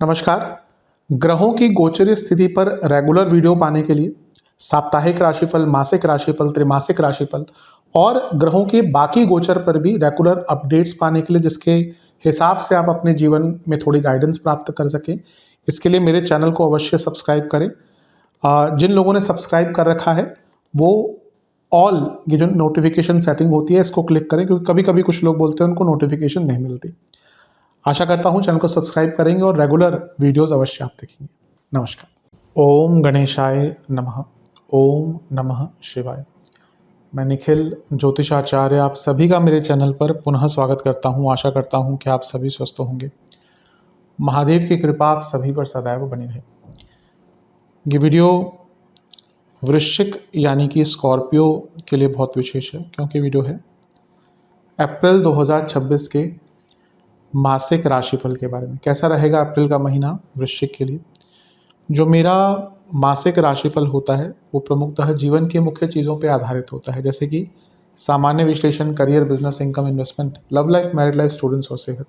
नमस्कार। ग्रहों की गोचरीय स्थिति पर रेगुलर वीडियो पाने के लिए साप्ताहिक राशिफल, मासिक राशिफल, त्रैमासिक राशिफल और ग्रहों के बाकी गोचर पर भी रेगुलर अपडेट्स पाने के लिए, जिसके हिसाब से आप अपने जीवन में थोड़ी गाइडेंस प्राप्त कर सकें, इसके लिए मेरे चैनल को अवश्य सब्सक्राइब करें। जिन लोगों ने सब्सक्राइब कर रखा है वो ऑल ये जो नोटिफिकेशन सेटिंग होती है इसको क्लिक करें, क्योंकि कभी कभी कुछ लोग बोलते हैं उनको नोटिफिकेशन नहीं मिलती। आशा करता हूँ चैनल को सब्सक्राइब करेंगे और रेगुलर वीडियोस अवश्य आप देखेंगे। नमस्कार। ओम गणेशाय नमः। ओम नमः शिवाय। मैं निखिल ज्योतिषाचार्य आप सभी का मेरे चैनल पर पुनः स्वागत करता हूँ। आशा करता हूँ कि आप सभी स्वस्थ होंगे। महादेव की कृपा आप सभी पर सदैव बनी रहे। ये वीडियो वृश्चिक यानी कि स्कॉर्पियो के लिए बहुत विशेष है, क्योंकि वीडियो है अप्रैल 2026 के मासिक राशिफल के बारे में। कैसा रहेगा अप्रैल का महीना वृश्चिक के लिए। जो मेरा मासिक राशिफल होता है वो प्रमुखतः जीवन की मुख्य चीज़ों पर आधारित होता है, जैसे कि सामान्य विश्लेषण, career, business, income, investment, love life, married life, students और सेहत।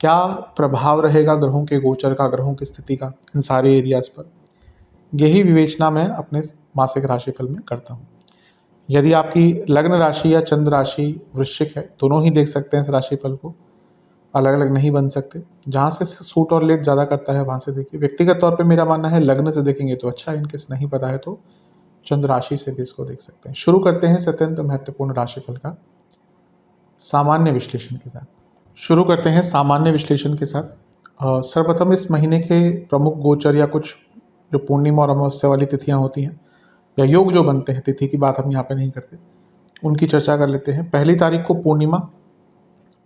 क्या प्रभाव रहेगा ग्रहों के गोचर का, ग्रहों की स्थिति का इन सारे एरियाज पर, यही विवेचना मैं अपने मासिक राशिफल में करता हूँ। यदि आपकी लग्न राशि या चंद्र राशि वृश्चिक है, दोनों ही देख सकते हैं इस राशिफल को, अलग अलग नहीं बन सकते। जहाँ से सूट और लेट ज़्यादा करता है वहाँ से देखिए। व्यक्तिगत तौर पे मेरा मानना है लग्न से देखेंगे तो अच्छा है, इनकेस नहीं पता है तो चंद्र राशि से भी इसको देख सकते हैं। शुरू करते हैं अत्यंत महत्वपूर्ण राशिफल का सामान्य विश्लेषण के साथ। सर्वप्रथम इस महीने के प्रमुख गोचर या कुछ जो पूर्णिमा और अमावस्या वाली तिथियाँ होती हैं या योग जो बनते हैं, तिथि की बात हम यहाँ पे नहीं करते, उनकी चर्चा कर लेते हैं। 1 तारीख को पूर्णिमा,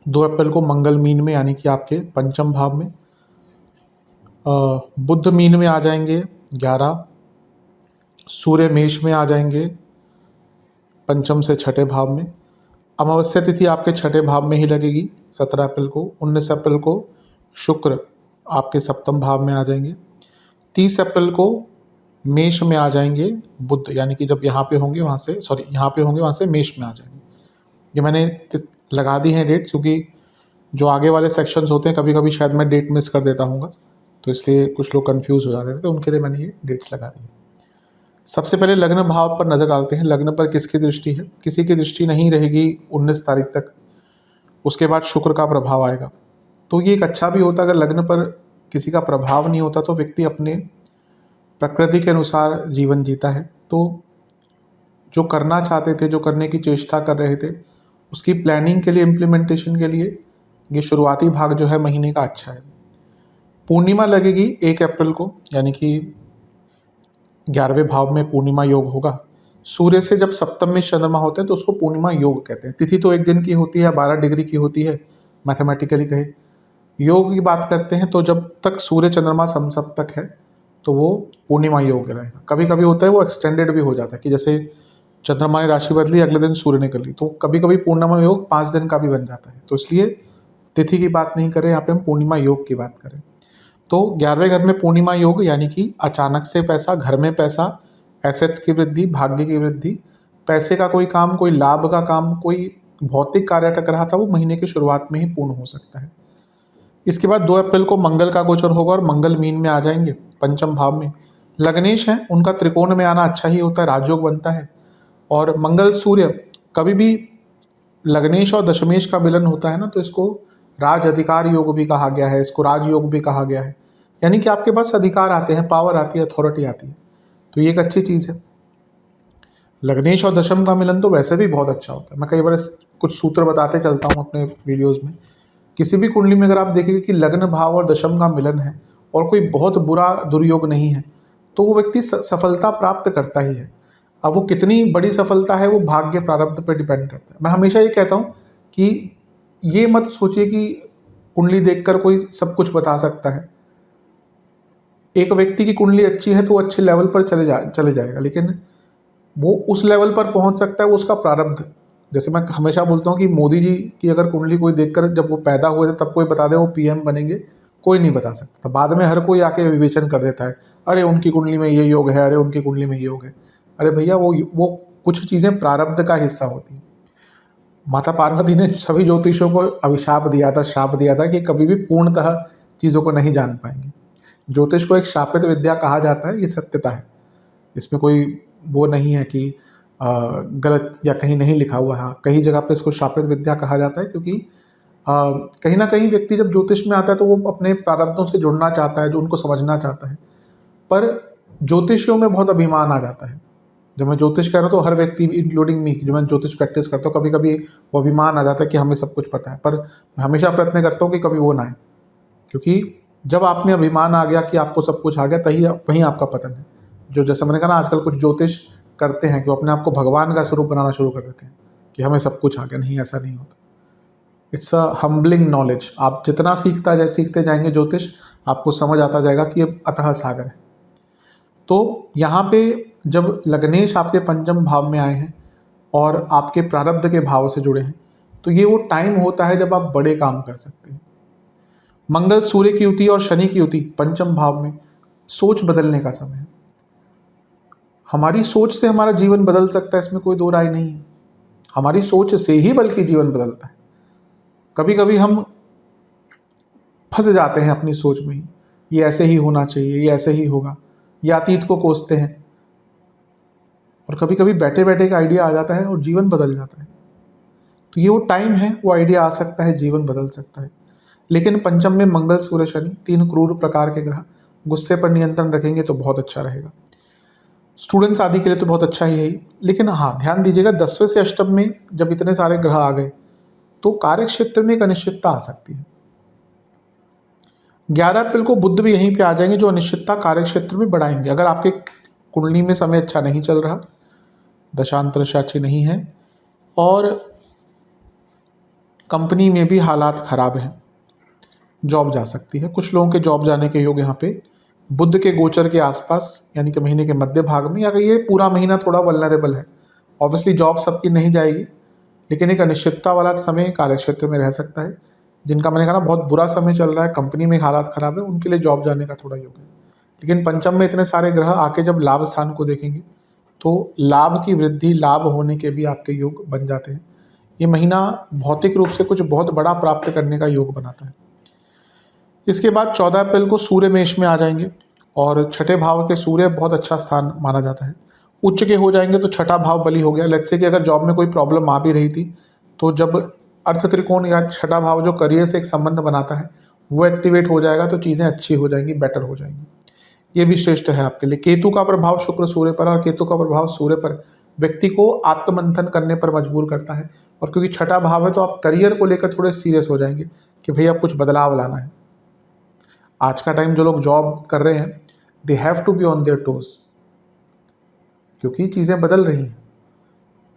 2 अप्रैल को मंगल मीन में यानी कि आपके पंचम भाव में, बुध मीन में आ जाएंगे 11, सूर्य मेष में आ जाएंगे पंचम से छठे भाव में। अमावस्या तिथि आपके छठे भाव में ही लगेगी 17 अप्रैल को। 19 अप्रैल को शुक्र आपके सप्तम भाव में आ जाएंगे। 30 अप्रैल को मेष में आ जाएंगे बुध, यानी कि जब यहाँ पे होंगे वहाँ से मेष में आ जाएंगे। ये मैंने लगा दी है डेट, क्योंकि जो आगे वाले सेक्शंस होते हैं कभी कभी शायद मैं डेट मिस कर देता हूँ, तो इसलिए कुछ लोग कंफ्यूज हो जाते थे, तो उनके लिए मैंने ये डेट्स लगा दी। सबसे पहले लग्न भाव पर नज़र डालते हैं। लग्न पर किसकी दृष्टि है? किसी की दृष्टि नहीं रहेगी 19 तारीख तक। उसके बाद शुक्र का प्रभाव आएगा, तो ये एक अच्छा भी होता। अगर लग्न पर किसी का प्रभाव नहीं होता तो व्यक्ति अपने प्रकृति के अनुसार जीवन जीता है, तो जो करना चाहते थे, जो करने की चेष्टा कर रहे थे, उसकी प्लानिंग के लिए, इम्प्लीमेंटेशन के लिए ये शुरुआती भाग जो है महीने का अच्छा है। पूर्णिमा लगेगी 1 अप्रैल को, यानी कि 11वें भाव में पूर्णिमा योग होगा। सूर्य से जब सप्तम में चंद्रमा होते हैं तो उसको पूर्णिमा योग कहते हैं। तिथि तो 1 दिन की होती है, 12 डिग्री की होती है मैथमेटिकली कहे। योग की बात करते हैं तो जब तक सूर्य चंद्रमा समसप्तक है तो वो पूर्णिमा योग रहेगा। कभी कभी होता है वो एक्सटेंडेड भी हो जाता है, कि जैसे चंद्रमा ने राशि बदली, अगले दिन सूर्य ने कर ली, तो कभी कभी पूर्णिमा योग 5 दिन का भी बन जाता है। तो इसलिए तिथि की बात नहीं करें, यहाँ पे हम पूर्णिमा योग की बात करें। तो 11वें घर में पूर्णिमा योग, यानी कि अचानक से पैसा, घर में पैसा, एसेट्स की वृद्धि, भाग्य की वृद्धि, पैसे का कोई काम, कोई लाभ का काम, कोई भौतिक कार्य अटक रहा था, वो महीने की शुरुआत में ही पूर्ण हो सकता है। इसके बाद 2 अप्रैल को मंगल का गोचर होगा और मंगल मीन में आ जाएंगे पंचम भाव में। लग्नेश हैं, उनका त्रिकोण में आना अच्छा ही होता है, राजयोग बनता है। और मंगल सूर्य कभी भी लग्नेश और दशमेश का मिलन होता है ना, तो इसको राज अधिकार योग भी कहा गया है, इसको राजयोग भी कहा गया है। यानी कि आपके पास अधिकार आते हैं, पावर आती है, अथॉरिटी आती है, तो ये एक अच्छी चीज़ है। लग्नेश और दशम का मिलन तो वैसे भी बहुत अच्छा होता है। मैं कई बार कुछ सूत्र बताते चलता हूँ अपने वीडियोज़ में। किसी भी कुंडली में अगर आप देखेंगे कि लग्न भाव और दशम का मिलन है और कोई बहुत बुरा दुर्योग नहीं है, तो वो व्यक्ति सफलता प्राप्त करता ही है। अब वो कितनी बड़ी सफलता है वो भाग्य प्रारब्ध पर डिपेंड करता है। मैं हमेशा ये कहता हूँ कि ये मत सोचिए कि कुंडली देखकर कोई सब कुछ बता सकता है। एक व्यक्ति की कुंडली अच्छी है तो वो अच्छे लेवल पर चले जाएगा, लेकिन वो उस लेवल पर पहुंच सकता है वो उसका प्रारब्ध। जैसे मैं हमेशा बोलता हूँ कि मोदी जी की अगर कुंडली कोई देखकर जब वो पैदा हुए थे तब कोई बता दे वो पीएम बनेंगे, कोई नहीं बता सकता था। बाद में हर कोई आके विवेचन कर देता है, अरे उनकी कुंडली में ये योग है, अरे उनकी कुंडली में ये योग है। अरे भैया वो कुछ चीज़ें प्रारब्ध का हिस्सा होती हैं। माता पार्वती ने सभी ज्योतिषों को अभिशाप दिया था, श्राप दिया था कि कभी भी पूर्णतः चीज़ों को नहीं जान पाएंगे। ज्योतिष को एक श्रापित विद्या कहा जाता है, ये सत्यता है। इसमें कोई वो नहीं है कि गलत या कहीं नहीं लिखा हुआ है। हाँ, कई जगह पे इसको श्रापित विद्या कहा जाता है, क्योंकि कहीं ना कहीं व्यक्ति जब ज्योतिष में आता है तो वो अपने प्रारब्धों से जुड़ना चाहता है, जो उनको समझना चाहता है। पर ज्योतिषियों में बहुत अभिमान आ जाता है। जब मैं ज्योतिष कह रहा हूँ तो हर व्यक्ति इंक्लूडिंग मी, जो मैं ज्योतिष प्रैक्टिस करता हूँ, कभी कभी वो अभिमान आ जाता है कि हमें सब कुछ पता है। पर मैं हमेशा प्रयत्न करता हूँ कि कभी वो ना आए, क्योंकि जब आप में अभिमान आ गया कि आपको सब कुछ आ गया, तही वहीं आपका पतन है। जो जैसे मैंने कहा ना, आजकल कुछ ज्योतिष करते हैं कि वो अपने आप को भगवान का स्वरूप बनाना शुरू कर देते हैं कि हमें सब कुछ आ गया। नहीं, ऐसा नहीं होता। It's a humbling knowledge. आप जितना सीखते जाएंगे ज्योतिष, आपको समझ आता जाएगा कि ये अतः सागर है। तो यहाँ पे जब लग्नेश आपके पंचम भाव में आए हैं और आपके प्रारब्ध के भाव से जुड़े हैं, तो ये वो टाइम होता है जब आप बड़े काम कर सकते हैं। मंगल सूर्य की युति और शनि की युति पंचम भाव में, सोच बदलने का समय है। हमारी सोच से हमारा जीवन बदल सकता है, इसमें कोई दो राय नहीं है। हमारी सोच से ही बल्कि जीवन बदलता है। कभी कभी हम फंस जाते हैं अपनी सोच में ही, ये ऐसे ही होना चाहिए, ये ऐसे ही होगा, या अतीत को कोसते हैं। और कभी कभी बैठे बैठे एक आइडिया आ जाता है और जीवन बदल जाता है। तो ये वो टाइम है, वो आइडिया आ सकता है, जीवन बदल सकता है। लेकिन पंचम में मंगल सूर्य शनि, तीन क्रूर प्रकार के ग्रह, गुस्से पर नियंत्रण रखेंगे तो बहुत अच्छा रहेगा। स्टूडेंट्स आदि के लिए तो बहुत अच्छा ही है। लेकिन हाँ, ध्यान दीजिएगा, 10वें से अष्टम में जब इतने सारे ग्रह आ गए तो कार्य क्षेत्र में एक अनिश्चितता आ सकती है। 11 अप्रैल को बुध भी यहीं पे आ जाएंगे, जो अनिश्चितता कार्य क्षेत्र में बढ़ाएंगे। अगर आपके कुंडली में समय अच्छा नहीं चल रहा, दशांतर अच्छी नहीं है, और कंपनी में भी हालात खराब हैं, जॉब जा सकती है। कुछ लोगों के जॉब जाने के योग यहाँ पे बुध के गोचर के आसपास, यानी कि महीने के मध्य भाग में, या ये पूरा महीना थोड़ा वल्नरेबल है। ऑब्वियसली जॉब सबकी नहीं जाएगी, लेकिन एक अनिश्चितता वाला समय कार्यक्षेत्र में रह सकता है। जिनका मैंने कहा ना बहुत बुरा समय चल रहा है, कंपनी में हालात खराब है, उनके लिए जॉब जाने का थोड़ा योग है। लेकिन पंचम में इतने सारे ग्रह आके जब लाभ स्थान को देखेंगे तो लाभ की वृद्धि, लाभ होने के भी आपके योग बन जाते हैं। ये महीना भौतिक रूप से कुछ बहुत बड़ा प्राप्त करने का योग बनाता है। इसके बाद 14 अप्रैल को सूर्य मेष में आ जाएंगे, और छठे भाव के सूर्य बहुत अच्छा स्थान माना जाता है। उच्च के हो जाएंगे तो छठा भाव बली हो गया। लेट्स से कि अगर जॉब में कोई प्रॉब्लम आ भी रही थी, तो जब अर्थ त्रिकोण या छठा भाव जो करियर से एक संबंध बनाता है वो एक्टिवेट हो जाएगा, तो चीज़ें अच्छी हो जाएंगी, बेटर हो जाएंगी। ये भी श्रेष्ठ है आपके लिए। केतु का प्रभाव शुक्र सूर्य पर, और केतु का प्रभाव सूर्य पर व्यक्ति को आत्ममंथन करने पर मजबूर करता है। और क्योंकि छठा भाव है तो आप करियर को लेकर थोड़े सीरियस हो जाएंगे कि भैया कुछ बदलाव लाना है। आज का टाइम जो लोग जॉब कर रहे हैं, they have to be on their toes, क्योंकि चीज़ें बदल रही हैं।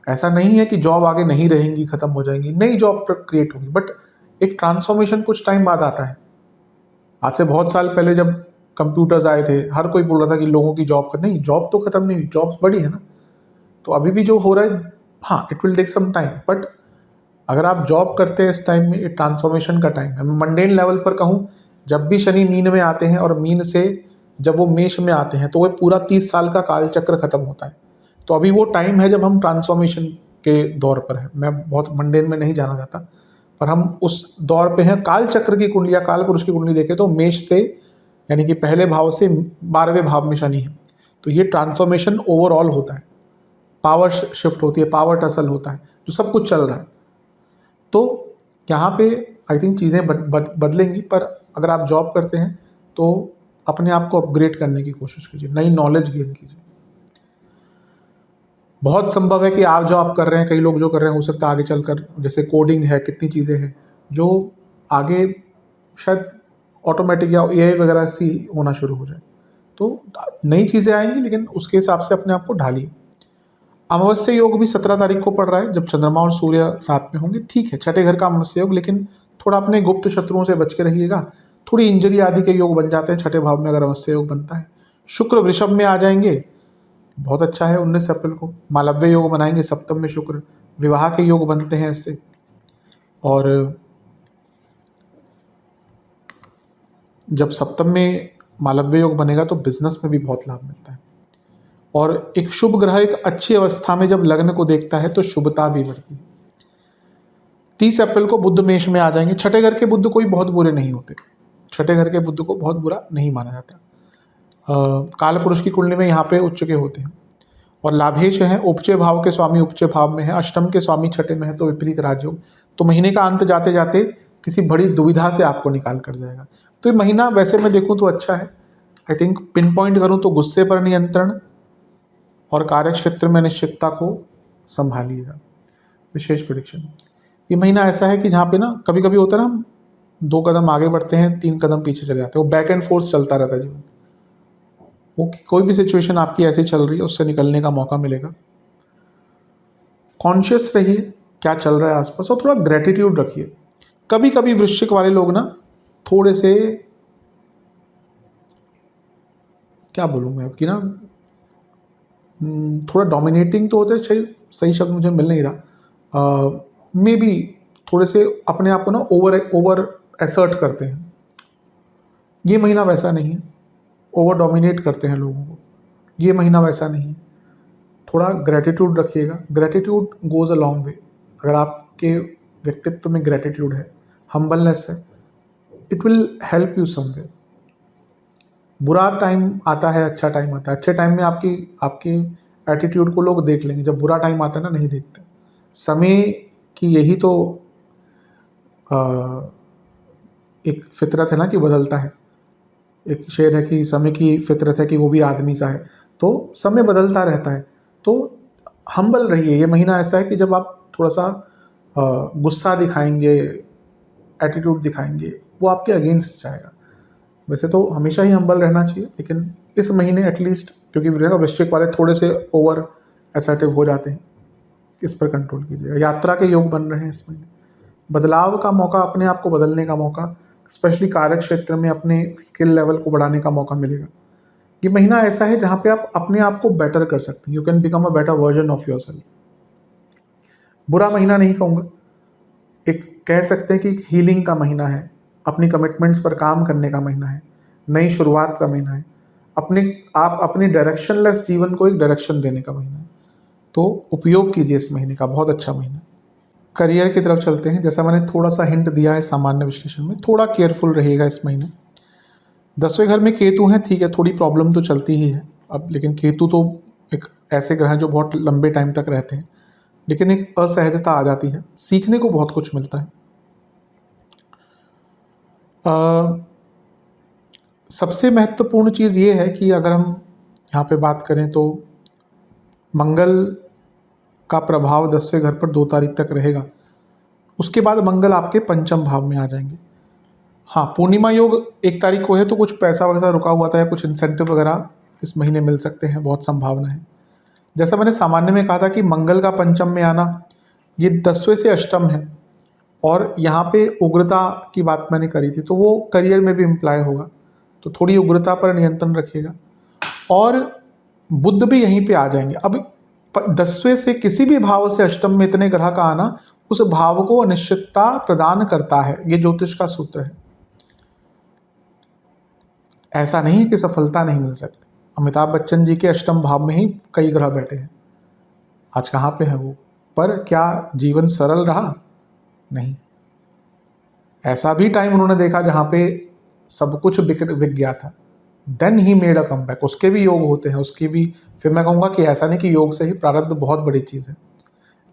ऐसा नहीं है कि जॉब आगे नहीं रहेंगी, खत्म हो जाएंगी, नई जॉब क्रिएट होगी, बट एक ट्रांसफॉर्मेशन कुछ टाइम बाद आता है। आज से बहुत साल पहले जब कंप्यूटर्स आए थे, हर कोई बोल रहा था कि लोगों की जॉब नहीं, जॉब तो खत्म नहीं हुई, जॉब्स बढ़ी है ना। तो अभी भी जो हो रहा है, हाँ, it will take some time, but अगर आप जॉब करते हैं इस टाइम में, ये ट्रांसफॉर्मेशन का टाइम है। मैं मंडेन लेवल पर कहूँ, जब भी शनि मीन में आते हैं और मीन से जब वो मेष में आते हैं, तो वह पूरा 30 साल का काल चक्र खत्म होता है। तो अभी वो टाइम है जब हम ट्रांसफॉर्मेशन के दौर पर है। मैं बहुत मंडेन में नहीं जाना चाहता, पर हम उस दौर पे हैं। काल चक्र की कुंडली या काल पुरुष की कुंडली देखें तो मेष से, यानी कि पहले भाव से 12वें भाव में शनि है। तो ये ट्रांसफॉर्मेशन ओवरऑल होता है, पावर शिफ्ट होती है, पावर टसल होता है, जो सब कुछ चल रहा है। तो यहाँ पे आई थिंक चीज़ें बदलेंगी। पर अगर आप जॉब करते हैं तो अपने आप को अपग्रेड करने की कोशिश कीजिए, नई नॉलेज गेन कीजिए। बहुत संभव है कि आप जो आप कर रहे हैं, कई लोग जो कर रहे हैं, हो सकता है आगे चलकर, जैसे कोडिंग है, कितनी चीज़ें हैं जो आगे शायद ऑटोमेटिक या एआई वगैरह सी होना शुरू हो जाए। तो नई चीज़ें आएंगी, लेकिन उसके हिसाब से अपने आप को ढालिए। अमावस्या योग भी 17 तारीख को पड़ रहा है, जब चंद्रमा और सूर्य साथ में होंगे। ठीक है, छठे घर का अमावस्या योग, लेकिन थोड़ा अपने गुप्त शत्रुओं से बच के रहिएगा। थोड़ी इंजरी आदि के योग बन जाते हैं छठे भाव में अगर अमावस्या योग बनता है। शुक्र वृषभ में आ जाएंगे, बहुत अच्छा है। 19 अप्रैल को मालव्य योग बनाएंगे, सप्तम में शुक्र, विवाह के योग बनते हैं इससे। और जब सप्तम में मालव्य योग बनेगा तो बिजनेस में भी बहुत लाभ मिलता है। और एक शुभ ग्रह एक अच्छी अवस्था में जब लग्न को देखता है तो शुभता भी बढ़ती है। 30 अप्रैल को बुध मेष में आ जाएंगे। छठे घर के बुध कोई बहुत बुरे नहीं होते, छठे घर के बुध को बहुत बुरा नहीं माना जाता। काल पुरुष की कुंडली में यहाँ पे उच्च के होते हैं। और लाभेश है, उपचय भाव के स्वामी उपचय भाव में है, अष्टम के स्वामी छठे में है, तो विपरीत राजयोग। तो महीने का अंत जाते जाते किसी बड़ी दुविधा से आपको निकाल कर जाएगा। तो ये महीना वैसे मैं देखूँ तो अच्छा है। आई थिंक पिन पॉइंट करूँ तो गुस्से पर नियंत्रण और कार्य क्षेत्र में निश्चितता को संभालिएगा। विशेष प्रेडिक्शन, ये महीना ऐसा है कि जहाँ पे ना कभी कभी होता है ना, हम 2 कदम आगे बढ़ते हैं 3 कदम पीछे चले जाते हैं, वो बैक एंड फोर्थ चलता रहता है जीवन। वो कोई भी सिचुएशन आपकी ऐसी चल रही है उससे निकलने का मौका मिलेगा। कॉन्शियस रहिए क्या चल रहा है आसपास, और थोड़ा ग्रेटिट्यूड रखिए। कभी कभी वृश्चिक वाले लोग ना थोड़े से, क्या बोलूँ मैं आपकी ना, थोड़ा डोमिनेटिंग तो होते हैं, सही शब्द मुझे मिल नहीं रहा, मे बी थोड़े से अपने आप को ना ओवर एसर्ट करते हैं। ये महीना वैसा नहीं है, ओवर डोमिनेट करते हैं लोगों को, ये महीना वैसा नहीं है। थोड़ा ग्रेटिट्यूड रखिएगा, gratitude goes a long way. अगर आपके व्यक्तित्व में ग्रेटिट्यूड है, हम्बलनेस है, it will help you somewhere. बुरा टाइम आता है, अच्छा टाइम आता है, अच्छे टाइम में आपके एटीट्यूड को लोग देख लेंगे, जब बुरा टाइम आता है ना नहीं देखते। समय की यही तो एक फितरत है ना कि बदलता है। एक शेर है कि समय की फितरत है कि वो भी आदमी सा है, तो समय बदलता रहता है। तो हम्बल रहिए। ये महीना ऐसा है कि जब आप थोड़ा सा गुस्सा दिखाएंगे, एटीट्यूड दिखाएंगे, वो आपके अगेंस्ट जाएगा। वैसे तो हमेशा ही हम्बल रहना चाहिए, लेकिन इस महीने एटलीस्ट, क्योंकि वृश्चिक वाले थोड़े से ओवर असर्टिव हो जाते हैं, इस पर कंट्रोल कीजिएगा। यात्रा के योग बन रहे हैं इस महीने, बदलाव का मौका, अपने आप को बदलने का मौका, स्पेशली कार्य क्षेत्र में अपने स्किल लेवल को बढ़ाने का मौका मिलेगा। ये महीना ऐसा है जहाँ पे आप अपने आप को बेटर कर सकते हैं। You can become a better version of your self. बुरा महीना नहीं कहूँगा, एक कह सकते हैं कि हीलिंग का महीना है, अपनी कमिटमेंट्स पर काम करने का महीना है, नई शुरुआत का महीना है, आप अपनी डायरेक्शनलेस जीवन को एक डायरेक्शन देने का महीना है। तो उपयोग कीजिए इस महीने का, बहुत अच्छा महीना। करियर की तरफ चलते हैं। जैसा मैंने थोड़ा सा हिंट दिया है सामान्य विश्लेषण में, थोड़ा केयरफुल रहिएगा इस महीने। 10वें घर में केतु हैं, ठीक है, थोड़ी प्रॉब्लम तो चलती ही है अब, लेकिन केतु तो एक ऐसे ग्रह हैं जो बहुत लंबे टाइम तक रहते हैं, लेकिन एक असहजता आ जाती है, सीखने को बहुत कुछ मिलता है। सबसे महत्वपूर्ण चीज़ ये है कि अगर हम यहाँ पे बात करें तो मंगल का प्रभाव 10वें घर पर 2 तारीख तक रहेगा। उसके बाद मंगल आपके पंचम भाव में आ जाएंगे। हाँ, पूर्णिमा योग 1 तारीख को है, तो कुछ पैसा वगैरह रुका हुआ था या कुछ इंसेंटिव वगैरह इस महीने मिल सकते हैं, बहुत संभावना है। जैसा मैंने सामान्य में कहा था कि मंगल का पंचम में आना, ये 10वें से अष्टम है, और यहाँ पे उग्रता की बात मैंने करी थी, तो वो करियर में भी इम्प्लाय होगा, तो थोड़ी उग्रता पर नियंत्रण रखिएगा। और बुध भी यहीं पे आ जाएंगे। अब 10वें से किसी भी भाव से अष्टम में इतने ग्रह का आना उस भाव को अनिश्चितता प्रदान करता है, ये ज्योतिष का सूत्र है। ऐसा नहीं है कि सफलता नहीं मिल सकती। अमिताभ बच्चन जी के अष्टम भाव में ही कई ग्रह बैठे हैं, आज कहाँ पे है वो, पर क्या जीवन सरल रहा? नहीं। ऐसा भी टाइम उन्होंने देखा जहाँ पे सब कुछ बिक गया था, then he made a comeback. उसके भी योग होते हैं, उसकी भी, फिर मैं कहूँगा कि ऐसा नहीं कि योग से ही प्रारब्ध बहुत बड़ी चीज़ है,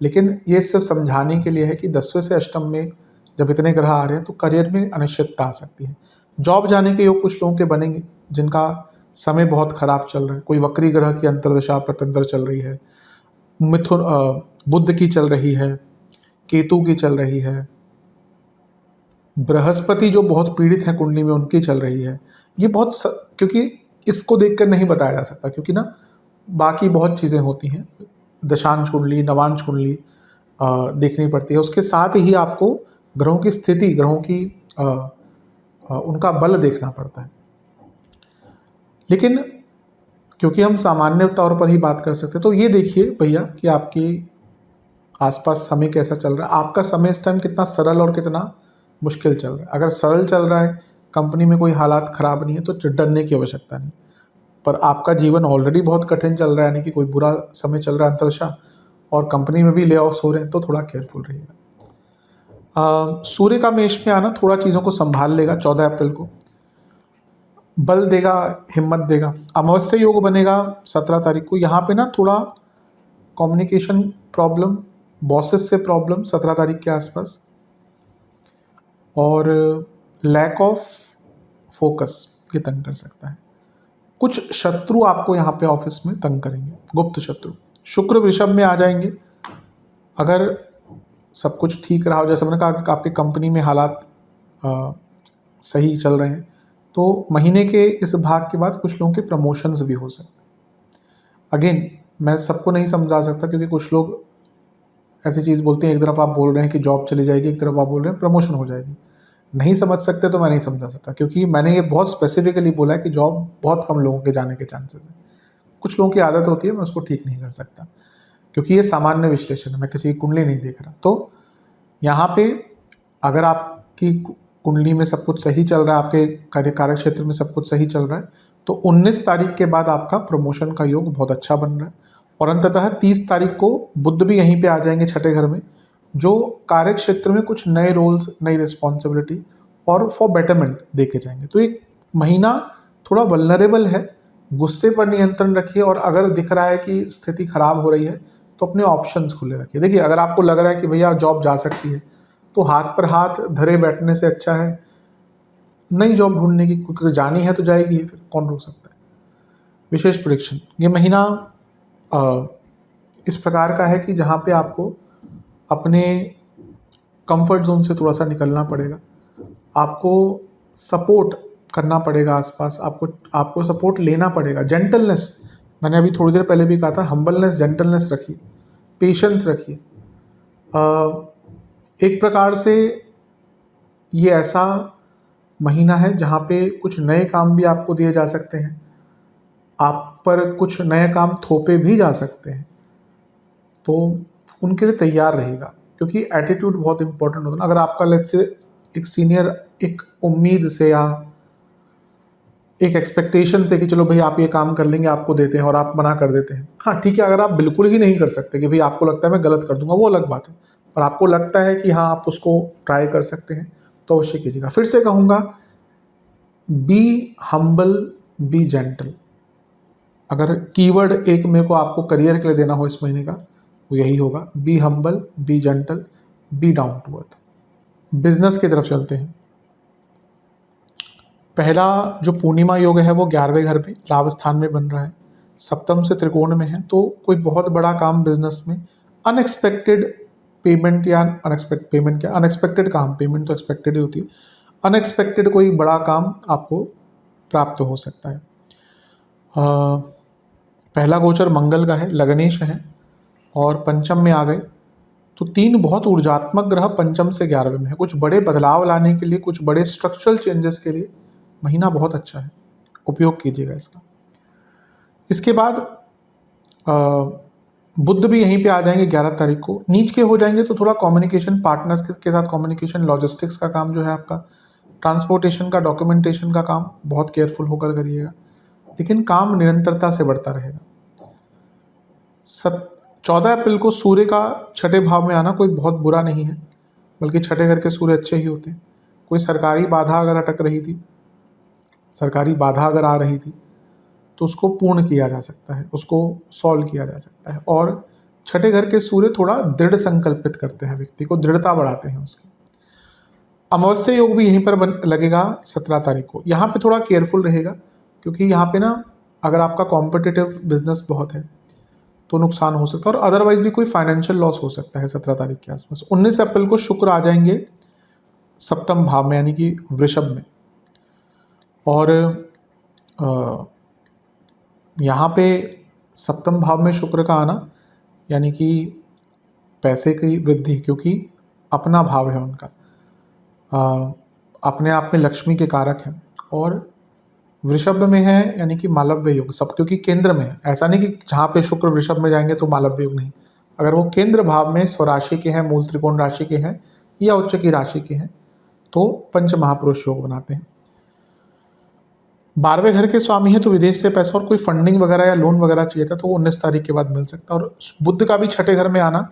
लेकिन ये सिर्फ समझाने के लिए है कि 10वें से अष्टम में जब इतने ग्रह आ रहे हैं तो करियर में अनिश्चितता आ सकती है। जॉब जाने के योग कुछ लोगों के बनेंगे जिनका समय बहुत खराब चल रहा है। कोई वक्री ग्रह की अंतर्दशा प्रत्यंतर चल रही है, मिथुन बुध की चल रही है, केतु की चल रही है, बृहस्पति जो बहुत पीड़ित है कुंडली में उनकी चल रही है। ये क्योंकि इसको देखकर नहीं बताया जा सकता, क्योंकि ना बाकी बहुत चीज़ें होती हैं, दशांश कुंडली, नवांश कुंडली देखनी पड़ती है। उसके साथ ही आपको ग्रहों की स्थिति, ग्रहों की उनका बल देखना पड़ता है। लेकिन क्योंकि हम सामान्य तौर पर ही बात कर सकते हैं, तो ये देखिए भैया कि आपके आसपास समय कैसा चल रहा है, आपका समय इस टाइम कितना सरल और कितना मुश्किल चल रहा है। अगर सरल चल रहा है, कंपनी में कोई हालात ख़राब नहीं है, तो डरने की आवश्यकता नहीं। पर आपका जीवन ऑलरेडी बहुत कठिन चल रहा है, यानी कि कोई बुरा समय चल रहा है अंतरशा, और कंपनी में भी ले ऑफ्स हो रहे हैं, तो थोड़ा केयरफुल रहिएगा। सूर्य का मेष में आना थोड़ा चीज़ों को संभाल लेगा 14 अप्रैल को, बल देगा, हिम्मत देगा। अमावस्या योग बनेगा 17 तारीख को। यहाँ पे ना थोड़ा कम्युनिकेशन प्रॉब्लम, बॉसेस से प्रॉब्लम 17 तारीख के आसपास, और लैक ऑफ फोकस ये तंग कर सकता है। कुछ शत्रु आपको यहाँ पे ऑफिस में तंग करेंगे, गुप्त शत्रु। शुक्र वृषभ में आ जाएंगे। अगर सब कुछ ठीक रहा हो, जैसे मैंने कहा आपके कंपनी में हालात सही चल रहे हैं, तो महीने के इस भाग के बाद कुछ लोगों के प्रमोशंस भी हो सकते हैं। अगेन मैं सबको नहीं समझा सकता, क्योंकि कुछ लोग ऐसी चीज़ बोलते हैं, एक तरफ आप बोल रहे हैं कि जॉब चली जाएगी, एक तरफ आप बोल रहे हैं प्रमोशन हो जाएगी। नहीं समझ सकते तो मैं नहीं समझा सकता, क्योंकि मैंने ये बहुत स्पेसिफिकली बोला है कि जॉब बहुत कम लोगों के जाने के चांसेस है। कुछ लोगों की आदत होती है, मैं उसको ठीक नहीं कर सकता, क्योंकि ये सामान्य विश्लेषण है, मैं किसी की कुंडली नहीं देख रहा। तो यहाँ पे अगर आपकी कुंडली में सब कुछ सही चल रहा है, आपके कार्य क्षेत्र में सब कुछ सही चल रहा है, तो 19 तारीख के बाद आपका प्रमोशन का योग बहुत अच्छा बन रहा है। और अंततः 30 तारीख को बुध भी यहीं पे आ जाएंगे छठे घर में, जो कार्य क्षेत्र में कुछ नए रोल्स, नई रिस्पॉन्सिबिलिटी और फॉर बेटरमेंट देके जाएंगे। तो एक महीना थोड़ा वल्नरेबल है, गुस्से पर नियंत्रण रखिए, और अगर दिख रहा है कि स्थिति खराब हो रही है तो अपने ऑप्शंस खुले रखिए। देखिए, अगर आपको लग रहा है कि भैया जॉब जा सकती है, तो हाथ पर हाथ धरे बैठने से अच्छा है नई जॉब ढूंढने की, क्योंकि जानी है तो जाएगी, फिर कौन रोक सकता है। विशेष प्रेडिक्शन, ये महीना इस प्रकार का है कि जहाँ पे आपको अपने कंफर्ट जोन से थोड़ा सा निकलना पड़ेगा, आपको सपोर्ट करना पड़ेगा आसपास, आपको सपोर्ट लेना पड़ेगा। जेंटलनेस, मैंने अभी थोड़ी देर पहले भी कहा था, हम्बलनेस, जेंटलनेस रखिए, पेशेंस रखिए। एक प्रकार से ये ऐसा महीना है जहाँ पे कुछ नए काम भी आपको दिए जा सकते हैं, आप पर कुछ नए काम थोपे भी जा सकते हैं, तो उनके लिए तैयार रहेगा, क्योंकि एटीट्यूड बहुत इंपॉर्टेंट होता है। अगर आपका लेट्स से एक सीनियर एक उम्मीद से या एक एक्सपेक्टेशन से कि चलो भाई आप ये काम कर लेंगे, आपको देते हैं, और आप मना कर देते हैं, हाँ ठीक है। अगर आप बिल्कुल ही नहीं कर सकते कि भाई आपको लगता है मैं गलत कर दूंगा, वो अलग बात है, पर आपको लगता है कि हाँ आप उसको ट्राई कर सकते हैं, तो अवश्य कीजिएगा। फिर से कहूँगा, बी हम्बल, बी जेंटल। अगर कीवर्ड एक मेरे को आपको करियर के लिए देना हो इस महीने का, वो यही होगा, be humble, be gentle, be down to earth. Business की तरफ चलते हैं। पहला जो पूर्णिमा योग है वो 11वें घर में लाभ स्थान में बन रहा है, सप्तम से त्रिकोण में है, तो कोई बहुत बड़ा काम बिजनेस में, अनएक्सपेक्टेड पेमेंट या अनएक्सपेक्टेड काम, पेमेंट तो एक्सपेक्टेड ही होती है, अनएक्सपेक्टेड कोई बड़ा काम आपको प्राप्त हो सकता है। पहला गोचर मंगल का है, लगनेश है, और पंचम में आ गए, तो 3 बहुत ऊर्जात्मक ग्रह पंचम से 11वें में है। कुछ बड़े बदलाव लाने के लिए, कुछ बड़े स्ट्रक्चरल चेंजेस के लिए महीना बहुत अच्छा है, उपयोग कीजिएगा इसका। इसके बाद बुध भी यहीं पे आ जाएंगे 11 तारीख को। नीच के हो जाएंगे तो थोड़ा कम्युनिकेशन, पार्टनर्स के साथ कम्युनिकेशन, लॉजिस्टिक्स का काम जो है आपका, ट्रांसपोर्टेशन का, डॉक्यूमेंटेशन का काम बहुत केयरफुल होकर करिएगा, लेकिन काम निरंतरता से बढ़ता रहेगा। 14 अप्रैल को सूर्य का छठे भाव में आना कोई बहुत बुरा नहीं है, बल्कि छठे घर के सूर्य अच्छे ही होते हैं। कोई सरकारी बाधा अगर अटक रही थी, सरकारी बाधा अगर आ रही थी, तो उसको पूर्ण किया जा सकता है, उसको सॉल्व किया जा सकता है। और छठे घर के सूर्य थोड़ा दृढ़ संकल्पित करते हैं, व्यक्ति को दृढ़ता बढ़ाते हैं उसकी। अमावस्या योग भी यहीं पर लगेगा 17 तारीख को। यहाँ पे थोड़ा केयरफुल रहेगा, क्योंकि यहाँ पे ना अगर आपका कॉम्पिटिटिव बिजनेस बहुत है तो नुकसान हो सकता है, और अदरवाइज भी कोई फाइनेंशियल लॉस हो सकता है 17 तारीख के आसपास। 19 अप्रैल को शुक्र आ जाएंगे सप्तम भाव में, यानी कि वृषभ में, और यहाँ पे सप्तम भाव में शुक्र का आना यानी कि पैसे की वृद्धि, क्योंकि अपना भाव है उनका, अपने आप में लक्ष्मी के कारक हैं, और वृषभ में है यानी कि मालव्य योग, सब क्योंकि केंद्र में है। ऐसा नहीं कि जहाँ पे शुक्र वृषभ में जाएंगे तो मालव्य योग नहीं, अगर वो केंद्र भाव में स्वराशि के हैं, मूल त्रिकोण राशि के हैं, या उच्च की राशि के हैं, तो पंच महापुरुष योग बनाते हैं। 12वें घर के स्वामी है, तो विदेश से पैसा और कोई फंडिंग वगैरह या लोन वगैरह चाहिए था, तो वो 19 तारीख के बाद मिल सकता है। और बुध का भी छठे घर में आना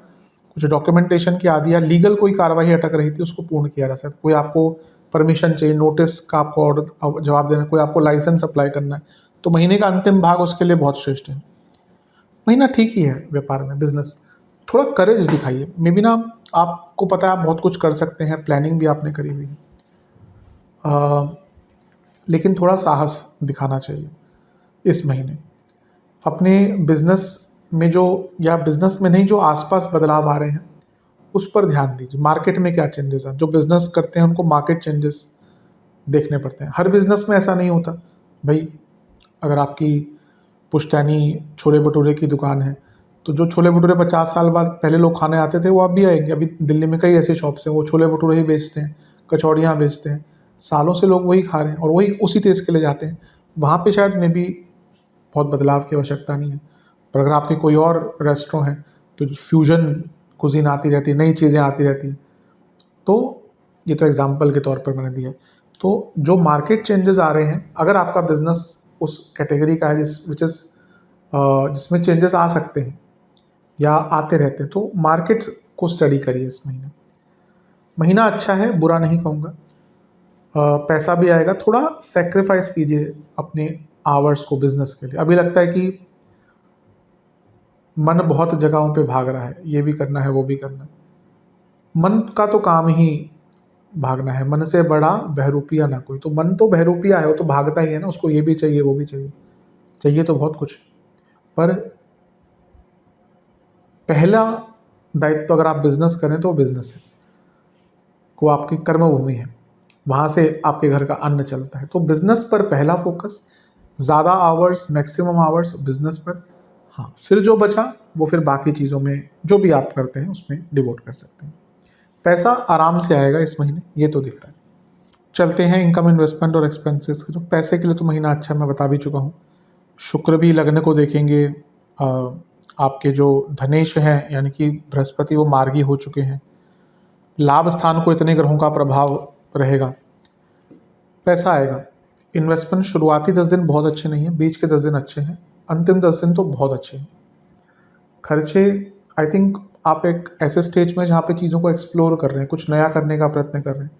कुछ डॉक्यूमेंटेशन की आदि या लीगल कोई कार्रवाई अटक रही थी उसको पूर्ण किया जा सकता है। कोई आपको परमिशन चाहिए, नोटिस का आपको ऑर्डर जवाब देना, कोई आपको लाइसेंस अप्लाई करना है, तो महीने का अंतिम भाग उसके लिए बहुत श्रेष्ठ है। महीना ठीक ही है व्यापार में, बिजनेस। थोड़ा करेज दिखाइए, मे बी ना आपको पता है आप बहुत कुछ कर सकते हैं, प्लानिंग भी आपने करी हुई है, लेकिन थोड़ा साहस दिखाना चाहिए इस महीने। अपने बिजनेस में जो, या बिजनेस में नहीं, जो आसपास बदलाव आ रहे हैं उस पर ध्यान दीजिए। मार्केट में क्या चेंजेस हैं, जो बिजनेस करते हैं उनको मार्केट चेंजेस देखने पड़ते हैं। हर बिजनेस में ऐसा नहीं होता भाई। अगर आपकी पुश्तैनी छोले भटूरे की दुकान है तो जो छोले भटूरे 50 साल बाद पहले लोग खाने आते थे वो अब भी आएंगे। अभी दिल्ली में कई ऐसे शॉप्स हैं वो छोले भटूरे ही बेचते हैं, कचौड़ियाँ बेचते हैं, सालों से लोग वही खा रहे हैं और वही उसी टेस्ट के लिए जाते हैं। वहाँ पे शायद में भी बहुत बदलाव की आवश्यकता नहीं है। पर अगर आपके कोई और रेस्टोरेंट है तो फ्यूजन कुजीन आती रहती है, नई चीज़ें आती रहती हैं। तो ये तो एग्जाम्पल के तौर पर मैंने दिया। तो जो मार्केट चेंजेस आ रहे हैं, अगर आपका बिजनेस उस कैटेगरी का है जिसमें चेंजेस आ सकते हैं या आते रहते हैं, तो मार्केट को स्टडी करिए इस महीने। महीना अच्छा है, बुरा नहीं कहूँगा। पैसा भी आएगा। थोड़ा सेक्रीफाइस कीजिए अपने आवर्स को बिजनेस के लिए। अभी लगता है कि मन बहुत जगहों पे भाग रहा है, ये भी करना है वो भी करना है। मन का तो काम ही भागना है, मन से बड़ा बहरूपिया ना कोई। तो मन तो बहरूपिया है, वो तो भागता ही है ना, उसको ये भी चाहिए वो भी चाहिए, चाहिए तो बहुत कुछ। पर पहला दायित्व अगर आप बिजनेस करें तो बिजनेस है, वो आपकी कर्मभूमि है, वहाँ से आपके घर का अन्न चलता है। तो बिजनेस पर पहला फोकस, ज़्यादा आवर्स, मैक्सिमम आवर्स बिजनेस पर। हाँ, फिर जो बचा वो फिर बाकी चीज़ों में जो भी आप करते हैं उसमें डिवोट कर सकते हैं। पैसा आराम से आएगा इस महीने, ये तो दिख रहा है। चलते हैं इनकम, इन्वेस्टमेंट और एक्सपेंसेस। तो पैसे के लिए तो महीना अच्छा, मैं बता भी चुका हूँ। शुक्र भी लगने को देखेंगे। आपके जो धनेश हैं यानी कि बृहस्पति, वो मार्गी हो चुके हैं। लाभ स्थान को इतने ग्रहों का प्रभाव रहेगा, पैसा आएगा। इन्वेस्टमेंट शुरुआती 10 दिन बहुत अच्छे नहीं है, बीच के 10 दिन अच्छे हैं, अंतिम 10 दिन तो बहुत अच्छे हैं। खर्चे, आई थिंक आप एक ऐसे स्टेज में जहाँ पे चीज़ों को एक्सप्लोर कर रहे हैं, कुछ नया करने का प्रयत्न कर रहे हैं,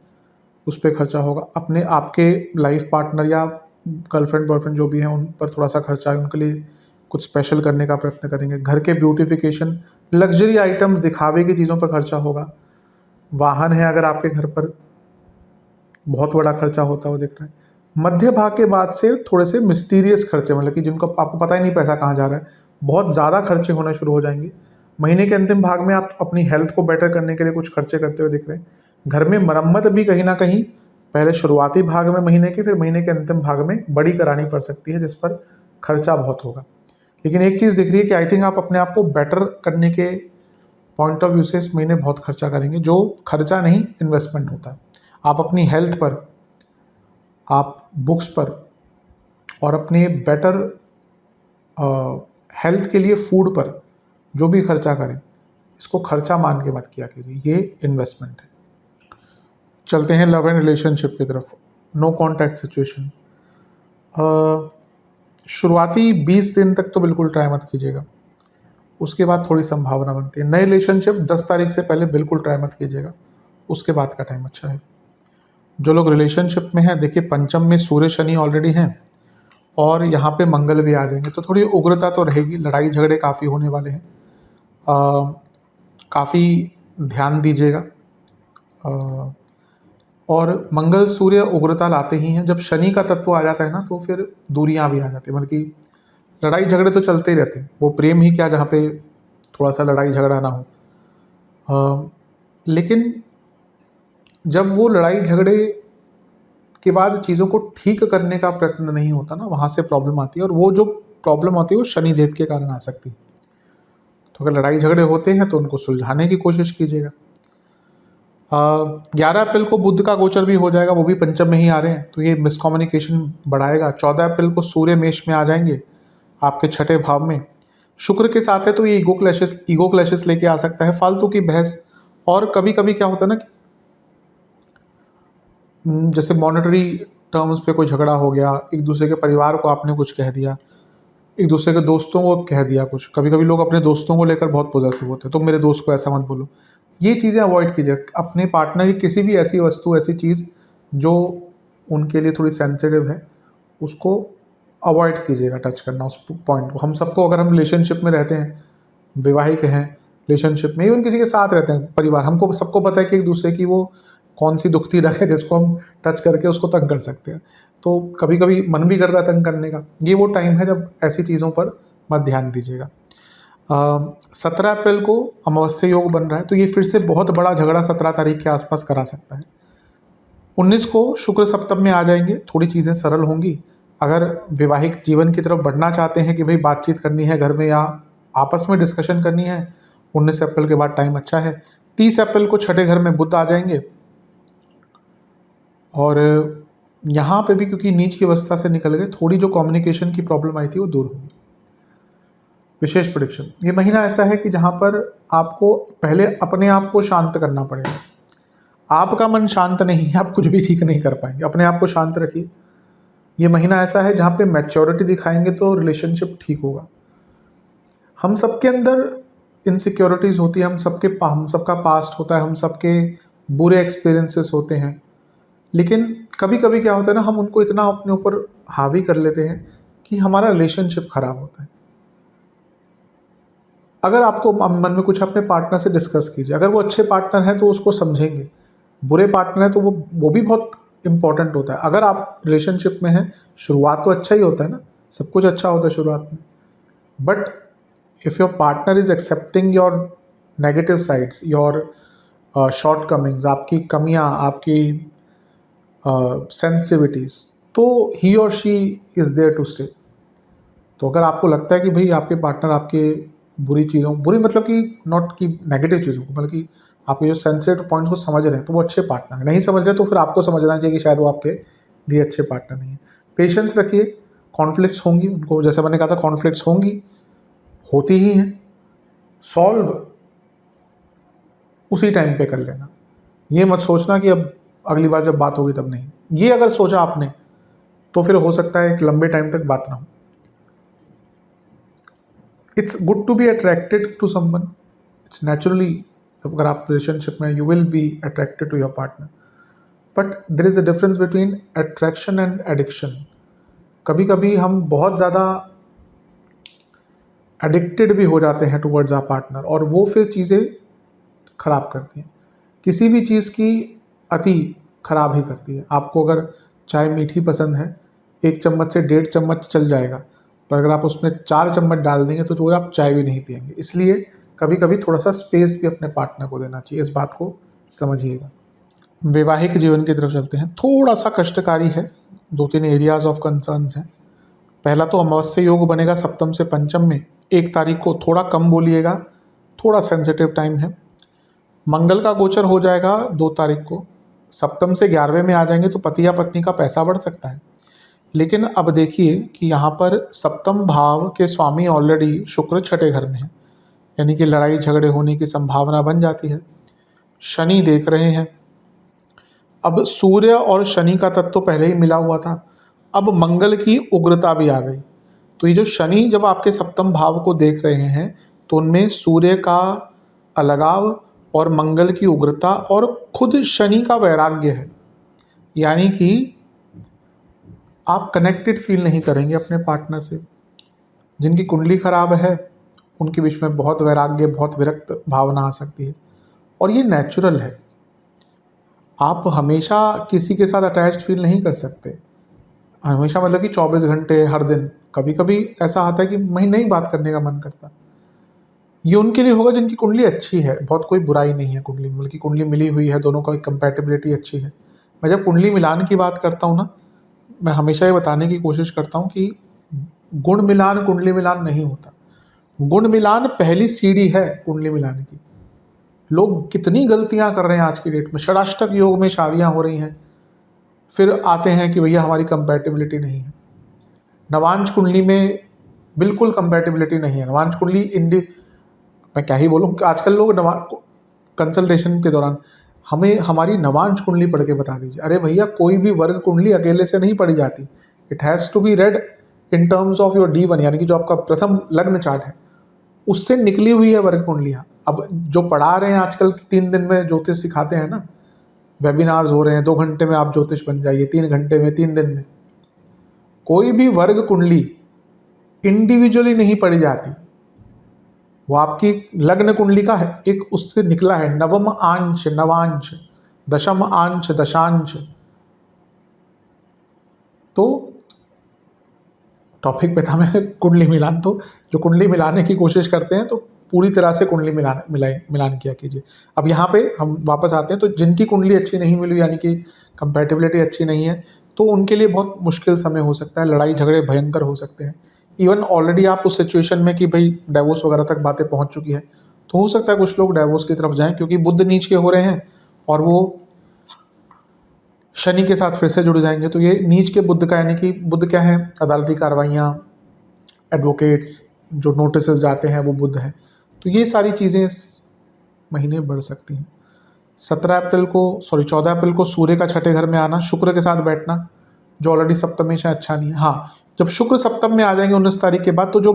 उस पर खर्चा होगा। अपने आपके लाइफ पार्टनर या गर्लफ्रेंड बॉयफ्रेंड जो भी हैं उन पर थोड़ा सा खर्चा है, उनके लिए कुछ स्पेशल करने का प्रयत्न करेंगे। घर के ब्यूटिफिकेशन, लग्जरी आइटम्स, दिखावे की चीज़ों पर खर्चा होगा। वाहन है अगर आपके घर पर, बहुत बड़ा खर्चा होता हुआ दिख रहा है। मध्य भाग के बाद से थोड़े से मिस्टीरियस खर्चे, मतलब कि जिनको आपको पता ही नहीं पैसा कहाँ जा रहा है, बहुत ज़्यादा खर्चे होने शुरू हो जाएंगे। महीने के अंतिम भाग में आप अपनी हेल्थ को बेटर करने के लिए कुछ खर्चे करते हुए दिख रहे हैं। घर में मरम्मत भी कहीं ना कहीं पहले शुरुआती भाग में महीने के, फिर महीने के अंतिम भाग में बड़ी करानी पड़ सकती है, जिस पर खर्चा बहुत होगा। लेकिन एक चीज़ दिख रही है कि आई थिंक आप अपने आप को बेटर करने के पॉइंट ऑफ व्यू से इस महीने बहुत खर्चा करेंगे, जो खर्चा नहीं इन्वेस्टमेंट होता है। आप अपनी हेल्थ पर, आप बुक्स पर और अपने बेटर हेल्थ के लिए फूड पर जो भी खर्चा करें, इसको खर्चा मान के मत किया कीजिए, ये इन्वेस्टमेंट है। चलते हैं लव एंड रिलेशनशिप की तरफ। नो कॉन्टैक्ट सिचुएशन, शुरुआती 20 दिन तक तो बिल्कुल ट्राई मत कीजिएगा, उसके बाद थोड़ी संभावना बनती है। नए रिलेशनशिप 10 तारीख से पहले बिल्कुल ट्राई मत कीजिएगा, उसके बाद का टाइम अच्छा है। जो लोग रिलेशनशिप में हैं, देखिए पंचम में सूर्य शनि ऑलरेडी हैं और यहाँ पे मंगल भी आ जाएंगे, तो थोड़ी उग्रता तो रहेगी, लड़ाई झगड़े काफ़ी होने वाले हैं। काफ़ी ध्यान दीजिएगा। और मंगल सूर्य उग्रता लाते ही हैं। जब शनि का तत्व आ जाता है ना, तो फिर दूरियां भी आ जाती हैं, बल्कि लड़ाई झगड़े तो चलते ही रहते हैं। वो प्रेम ही क्या जहाँ पे थोड़ा सा लड़ाई झगड़ा ना हो। लेकिन जब वो लड़ाई झगड़े के बाद चीज़ों को ठीक करने का प्रयत्न नहीं होता ना, वहाँ से प्रॉब्लम आती है। और वो जो प्रॉब्लम आती है वो शनिदेव के कारण आ सकती है। तो अगर लड़ाई झगड़े होते हैं तो उनको सुलझाने की कोशिश कीजिएगा। 11 अप्रैल को बुध का गोचर भी हो जाएगा, वो भी पंचम में ही आ रहे हैं, तो ये मिसकम्युनिकेशन बढ़ाएगा। 14 अप्रैल को सूर्य मेष में आ जाएंगे, आपके छठे भाव में शुक्र के साथ है, तो ये ईगो क्लैशेस लेके आ सकता है, फालतू की बहस। और कभी कभी क्या होता है ना कि जैसे मॉनेटरी टर्म्स पे कोई झगड़ा हो गया, एक दूसरे के परिवार को आपने कुछ कह दिया, एक दूसरे के दोस्तों को कह दिया कुछ, कभी कभी लोग अपने दोस्तों को लेकर बहुत पॉजेसिव होते हैं, तो मेरे दोस्त को ऐसा मत बोलो। ये चीज़ें अवॉइड कीजिए। अपने पार्टनर की किसी भी ऐसी वस्तु, ऐसी चीज़ जो उनके लिए थोड़ी सेंसिटिव है, उसको अवॉइड कीजिएगा टच करना उस पॉइंट को। हम सबको, अगर हम रिलेशनशिप में रहते हैं, वैवाहिक हैं, रिलेशनशिप में, इवन किसी के साथ रहते हैं, परिवार, हमको सबको पता है कि एक दूसरे की वो कौन सी दुखती रग है जिसको हम टच करके उसको तंग कर सकते हैं। तो कभी कभी मन भी करता है तंग करने का। ये वो टाइम है जब ऐसी चीज़ों पर मत ध्यान दीजिएगा। 17 अप्रैल को अमावस्या योग बन रहा है, तो ये फिर से बहुत बड़ा झगड़ा 17 तारीख के आसपास करा सकता है। 19 को शुक्र सप्तम में आ जाएंगे, थोड़ी चीज़ें सरल होंगी। अगर वैवाहिक जीवन की तरफ बढ़ना चाहते हैं कि भाई बातचीत करनी है घर में या आपस में डिस्कशन करनी है, 19 अप्रैल के बाद टाइम अच्छा है। 30 अप्रैल को छठे घर में बुध आ जाएंगे, और यहाँ पे भी क्योंकि नीच की अवस्था से निकल गए, थोड़ी जो कम्युनिकेशन की प्रॉब्लम आई थी वो दूर होगी। विशेष प्रेडिक्शन, ये महीना ऐसा है कि जहाँ पर आपको पहले अपने आप को शांत करना पड़ेगा। आपका मन शांत नहीं है, आप कुछ भी ठीक नहीं कर पाएंगे। अपने आप को शांत रखिए। ये महीना ऐसा है जहाँ पे मैच्योरिटी दिखाएंगे तो रिलेशनशिप ठीक होगा। हम सबके अंदर इनसिक्योरिटीज़ होती है, हम सबका पास्ट होता है, हम सबके बुरे एक्सपीरियंसेस होते हैं, लेकिन कभी कभी क्या होता है ना, हम उनको इतना अपने ऊपर हावी कर लेते हैं कि हमारा रिलेशनशिप खराब होता है। अगर आपको मन में कुछ अपने पार्टनर से डिस्कस कीजिए। अगर वो अच्छे पार्टनर हैं तो उसको समझेंगे, बुरे पार्टनर हैं तो वो भी बहुत इंपॉर्टेंट होता है। अगर आप रिलेशनशिप में हैं, शुरुआत तो अच्छा ही होता है ना, सब कुछ अच्छा होता है शुरुआत में, but if your partner is accepting your negative sides, your shortcomings, आपकी कमियाँ, आपकी सेंसिटिविटीज़, तो ही और she is there to stay. तो अगर आपको लगता है कि भाई आपके पार्टनर आपके बुरी चीज़ों, बुरी मतलब कि नॉट कि नेगेटिव चीज़ों को, बल्कि आपके जो सेंसिटिव पॉइंट्स को समझ रहे हैं, तो वो अच्छे पार्टनर हैं। नहीं समझ रहे तो फिर आपको समझना चाहिए कि शायद वो आपके लिए अच्छे पार्टनर नहीं है। पेशेंस रखिए। कॉन्फ्लिक्ट्स होंगी, उनको जैसे मैंने कहा था कॉन्फ्लिक्ट्स होंगी, होती ही हैं, सॉल्व उसी टाइम पे कर लेना। ये मत सोचना कि अब अगली बार जब बात होगी तब नहीं। ये अगर सोचा आपने तो फिर हो सकता है एक लंबे टाइम तक बात ना हो। It's good to be attracted to someone, it's naturally, अगर आप रिलेशनशिप में, you will be attracted to your partner, but there is a difference between attraction and addiction. कभी कभी हम बहुत ज़्यादा एडिक्टेड भी हो जाते हैं टुवर्ड्स आवर पार्टनर, और वो फिर चीज़ें खराब करती हैं। किसी भी चीज़ की अति खराब ही करती है। आपको अगर चाय मीठी पसंद है, 1 चम्मच से 1.5 चम्मच चल जाएगा, पर अगर आप उसमें 4 चम्मच डाल देंगे तो आप चाय भी नहीं पिएंगे। इसलिए कभी कभी थोड़ा सा स्पेस भी अपने पार्टनर को देना चाहिए, इस बात को समझिएगा। वैवाहिक जीवन की तरफ चलते हैं। थोड़ा सा कष्टकारी है, 2-3 एरियाज ऑफ कंसर्न्स हैं। पहला तो अमावस्या योग बनेगा सप्तम से पंचम में 1 तारीख को, थोड़ा कम बोलिएगा, थोड़ा सेंसिटिव टाइम है। मंगल का गोचर हो जाएगा 2 तारीख को, सप्तम से 11वें में आ जाएंगे, तो पति या पत्नी का पैसा बढ़ सकता है। लेकिन अब देखिए कि यहाँ पर सप्तम भाव के स्वामी ऑलरेडी शुक्र छठे घर में है, यानी कि लड़ाई झगड़े होने की संभावना बन जाती है। शनि देख रहे हैं, अब सूर्य और शनि का तत्व तो पहले ही मिला हुआ था, अब मंगल की उग्रता भी आ गई। तो ये जो शनि जब आपके सप्तम भाव को देख रहे हैं, तो उनमें सूर्य का अलगाव और मंगल की उग्रता और खुद शनि का वैराग्य है, यानी कि आप कनेक्टेड फील नहीं करेंगे अपने पार्टनर से। जिनकी कुंडली खराब है उनके बीच में बहुत वैराग्य, बहुत विरक्त भावना आ सकती है, और ये नेचुरल है। आप हमेशा किसी के साथ अटैच्ड फील नहीं कर सकते, हमेशा मतलब कि 24 घंटे हर दिन। कभी कभी ऐसा आता है कि नहीं बात करने का मन करता। ये उनके लिए होगा जिनकी कुंडली अच्छी है, बहुत कोई बुराई नहीं है कुंडली में, बल्कि कुंडली मिली हुई है, दोनों का कंपैटिबिलिटी अच्छी है। मैं जब कुंडली मिलान की बात करता हूँ ना, मैं हमेशा ये बताने की कोशिश करता हूँ कि गुण मिलान कुंडली मिलान नहीं होता। गुण मिलान पहली सीढ़ी है कुंडली मिलान की। लोग कितनी गलतियां कर रहे हैं आज की डेट में। षडाष्टक योग में शादियां हो रही हैं, फिर आते हैं कि भैया हमारी कंपैटिबिलिटी नहीं है। नवांश कुंडली में बिल्कुल कंपैटिबिलिटी नहीं है। नवांश कुंडली मैं क्या ही बोलूँ, आजकल लोग कंसल्टेशन के दौरान हमें हमारी नवांश कुंडली पढ़ के बता दीजिए। अरे भैया, कोई भी वर्ग कुंडली अकेले से नहीं पढ़ी जाती, it has to be read in terms of your D1 यानी कि जो आपका प्रथम लग्न चार्ट है उससे निकली हुई है वर्ग कुंडलियाँ। अब जो पढ़ा रहे हैं आजकल 3 दिन में ज्योतिष सिखाते हैं ना, वेबिनार्स हो रहे हैं, 2 घंटे में आप ज्योतिष बन जाइए, 3 घंटे में, 3 दिन में। कोई भी वर्ग कुंडली इंडिविजुअली नहीं पढ़ी जाती, वो आपकी लग्न कुंडली का है एक उससे निकला है नवम आंश, नवांश, दशम आंश, दशांश। तो टॉपिक पे था मैं कुंडली मिलान, तो जो कुंडली मिलाने की कोशिश करते हैं तो पूरी तरह से कुंडली मिलान किया कीजिए। अब यहाँ पे हम वापस आते हैं, तो जिनकी कुंडली अच्छी नहीं मिली यानी कि कंपैटिबिलिटी अच्छी नहीं है, तो उनके लिए बहुत मुश्किल समय हो सकता है, लड़ाई झगड़े भयंकर हो सकते हैं। इवन ऑलरेडी आप उस सिचुएशन में कि भाई डाइवोर्स वगैरह तक बातें पहुँच चुकी है, तो हो सकता है कुछ लोग डाइवोर्स की तरफ जाएँ, क्योंकि बुध नीच के हो रहे हैं और वो शनि के साथ फिर से जुड़ जाएंगे। तो ये नीच के बुध का, यानी कि बुध क्या है, अदालती कार्रवाइयाँ, एडवोकेट्स, जो नोटिस जाते हैं वो बुध है। तो ये सारी चीज़ें इस महीने बढ़ सकती हैं। 14 अप्रैल को सूर्य का छठे घर में आना, शुक्र के साथ बैठना, जो ऑलरेडी सप्तम से अच्छा नहीं है। हाँ, जब शुक्र सप्तम में आ जाएंगे 19 तारीख के बाद, तो जो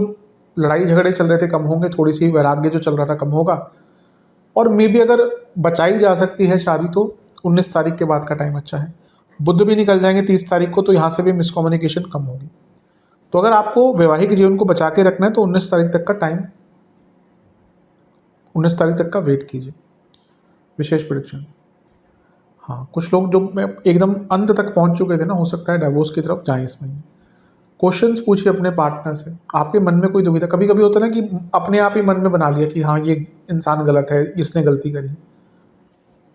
लड़ाई झगड़े चल रहे थे कम होंगे, थोड़ी सी वैराग्य जो चल रहा था कम होगा, और मे बी अगर बचाई जा सकती है शादी तो 19 तारीख के बाद का टाइम अच्छा है। बुध भी निकल जाएंगे 30 तारीख को, तो यहाँ से भी मिसकम्युनिकेशन कम होगी। तो अगर आपको वैवाहिक जीवन को बचा के रखना है तो 19 तारीख तक का टाइम, 19 तारीख तक का वेट कीजिए। विशेष प्रेडिक्शन, हाँ, कुछ लोग जो एकदम अंत तक पहुंच चुके थे ना, हो सकता है डाइवोर्स की तरफ जाएं इस महीने। क्वेश्चंस पूछिए अपने पार्टनर से, आपके मन में कोई दुविधा, कभी कभी होता है ना कि अपने आप ही मन में बना लिया कि हाँ ये इंसान गलत है, इसने गलती करी।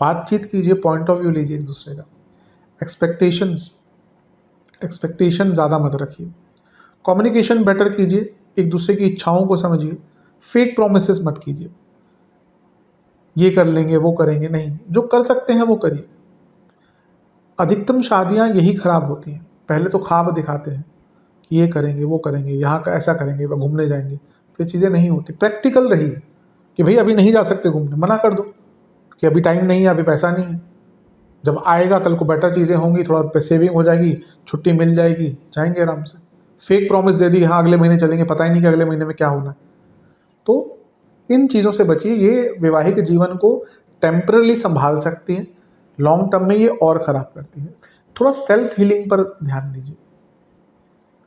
बातचीत कीजिए, पॉइंट ऑफ व्यू लीजिए एक दूसरे का। एक्सपेक्टेशन ज़्यादा मत रखिए। कम्युनिकेशन बेटर कीजिए, एक दूसरे की इच्छाओं को समझिए। फेक प्रोमिसेस मत कीजिए, ये कर लेंगे वो करेंगे, नहीं, जो कर सकते हैं वो करिए। अधिकतम शादियां यही खराब होती हैं, पहले तो ख्वाब दिखाते हैं कि ये करेंगे वो करेंगे, यहाँ का ऐसा करेंगे, वह घूमने जाएंगे, फिर चीज़ें नहीं होती। प्रैक्टिकल रहिए कि भाई अभी नहीं जा सकते घूमने, मना कर दो कि अभी टाइम नहीं है, अभी पैसा नहीं है, जब आएगा कल को बेटर चीज़ें होंगी, थोड़ा सेविंग हो जाएगी, छुट्टी मिल जाएगी, जाएंगे आराम से। फेक प्रॉमिस दे दी, हाँ अगले महीने चलेंगे, पता ही नहीं कि अगले महीने में क्या होना है। तो इन चीज़ों से बचिए, ये वैवाहिक जीवन को टेम्परली संभाल सकती है, लॉन्ग टर्म में ये और ख़राब करती है। थोड़ा सेल्फ हीलिंग पर ध्यान दीजिए।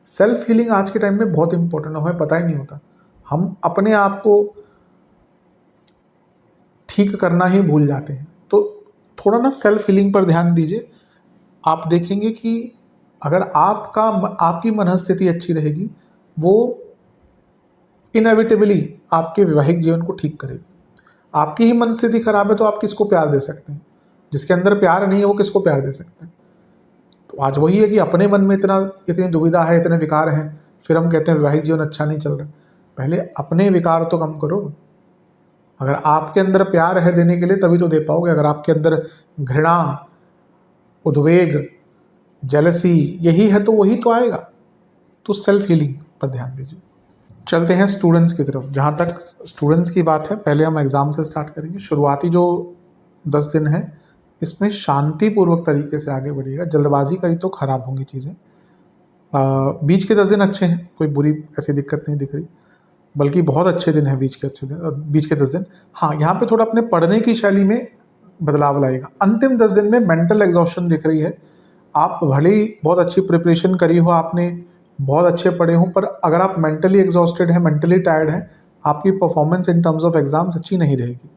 सेल्फ हीलिंग आज के टाइम में बहुत इंपॉर्टेंट है, हमें पता ही नहीं होता, हम अपने आप को ठीक करना ही भूल जाते हैं। तो थोड़ा ना सेल्फ हीलिंग पर ध्यान दीजिए, आप देखेंगे कि अगर आपकी मनस्थिति अच्छी रहेगी, वो इनएविटेबली आपके वैवाहिक जीवन को ठीक करेगी। आपकी ही मनस्थिति खराब है तो आप किसको प्यार दे सकते हैं? जिसके अंदर प्यार नहीं है वो किसको प्यार दे सकते हैं? तो आज वही है कि अपने मन में इतनी दुविधा है, इतने विकार हैं, फिर हम कहते हैं वैवाहिक जीवन अच्छा नहीं चल रहा। पहले अपने विकार तो कम करो। अगर आपके अंदर प्यार है देने के लिए तभी तो दे पाओगे। अगर आपके अंदर घृणा, उद्वेग, जेलसी यही है तो वही तो आएगा। तो सेल्फ हीलिंग पर ध्यान दीजिए। चलते हैं स्टूडेंट्स की तरफ। जहाँ तक स्टूडेंट्स की बात है, पहले हम एग्ज़ाम से स्टार्ट करेंगे। शुरुआती जो 10 दिन है इसमें शांतिपूर्वक तरीके से आगे बढ़िएगा, जल्दबाजी करी तो ख़राब होंगी चीज़ें। बीच के 10 दिन अच्छे हैं, कोई बुरी ऐसी दिक्कत नहीं दिख रही, बल्कि बहुत अच्छे दिन हैं बीच के 10 दिन। हाँ, यहाँ पे थोड़ा अपने पढ़ने की शैली में बदलाव लाएगा। अंतिम 10 दिन में मेंटल एग्जॉस्शन दिख रही है। आप भले ही बहुत अच्छी प्रिपरेशन करी हो, आपने बहुत अच्छे पढ़े हो, पर अगर आप मेंटली एग्जॉस्टेड हैं, मेंटली टायर्ड हैं, आपकी performance in terms of exams अच्छी नहीं रहेगी।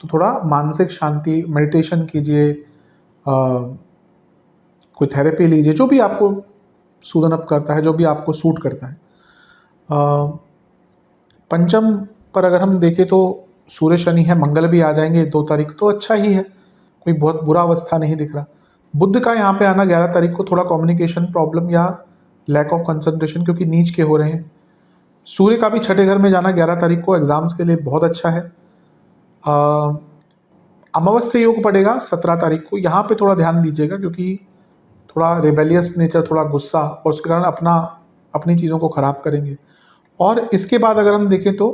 तो थोड़ा मानसिक शांति, मेडिटेशन कीजिए, कोई थेरेपी लीजिए, जो भी आपको सूदन अप करता है, जो भी आपको सूट करता है। पंचम पर अगर हम देखें तो सूर्य शनि है, मंगल भी आ जाएंगे 2 तारीख, तो अच्छा ही है, कोई बहुत बुरा अवस्था नहीं दिख रहा। बुध का यहाँ पे आना 11 तारीख को थोड़ा कम्युनिकेशन प्रॉब्लम या लैक ऑफ कंसंट्रेशन, क्योंकि नीच के हो रहे हैं। सूर्य का भी छठे घर में जाना 11 तारीख को एग्जाम्स के लिए बहुत अच्छा है। अमावस्या योग पड़ेगा 17 तारीख को, यहाँ पे थोड़ा ध्यान दीजिएगा, क्योंकि थोड़ा रिबेलियस नेचर, थोड़ा गुस्सा, और उसके कारण अपनी चीज़ों को ख़राब करेंगे। और इसके बाद अगर हम देखें तो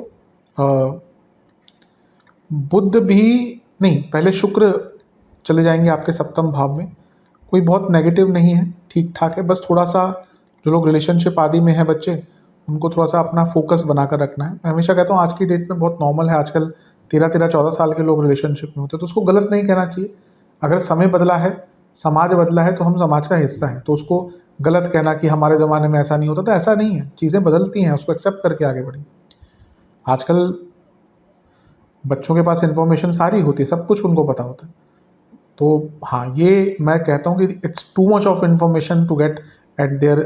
बुध भी नहीं, पहले शुक्र चले जाएंगे आपके सप्तम भाव में। कोई बहुत नेगेटिव नहीं है, ठीक ठाक है, बस थोड़ा सा जो लोग रिलेशनशिप आदि में हैं बच्चे, उनको थोड़ा सा अपना फोकस बनाकर रखना है। मैं हमेशा कहता हूँ आज की डेट में बहुत नॉर्मल है, आजकल 13-14 साल के लोग रिलेशनशिप में होते हैं, तो उसको गलत नहीं कहना चाहिए। अगर समय बदला है, समाज बदला है, तो हम समाज का हिस्सा हैं, तो उसको गलत कहना कि हमारे ज़माने में ऐसा नहीं होता था, ऐसा नहीं है। चीज़ें बदलती हैं, उसको एक्सेप्ट करके आगे बढ़िए। आजकल बच्चों के पास इन्फॉर्मेशन सारी होती है, सब कुछ उनको पता होता है। तो हाँ, ये मैं कहता हूँ कि it's too much of information to get at their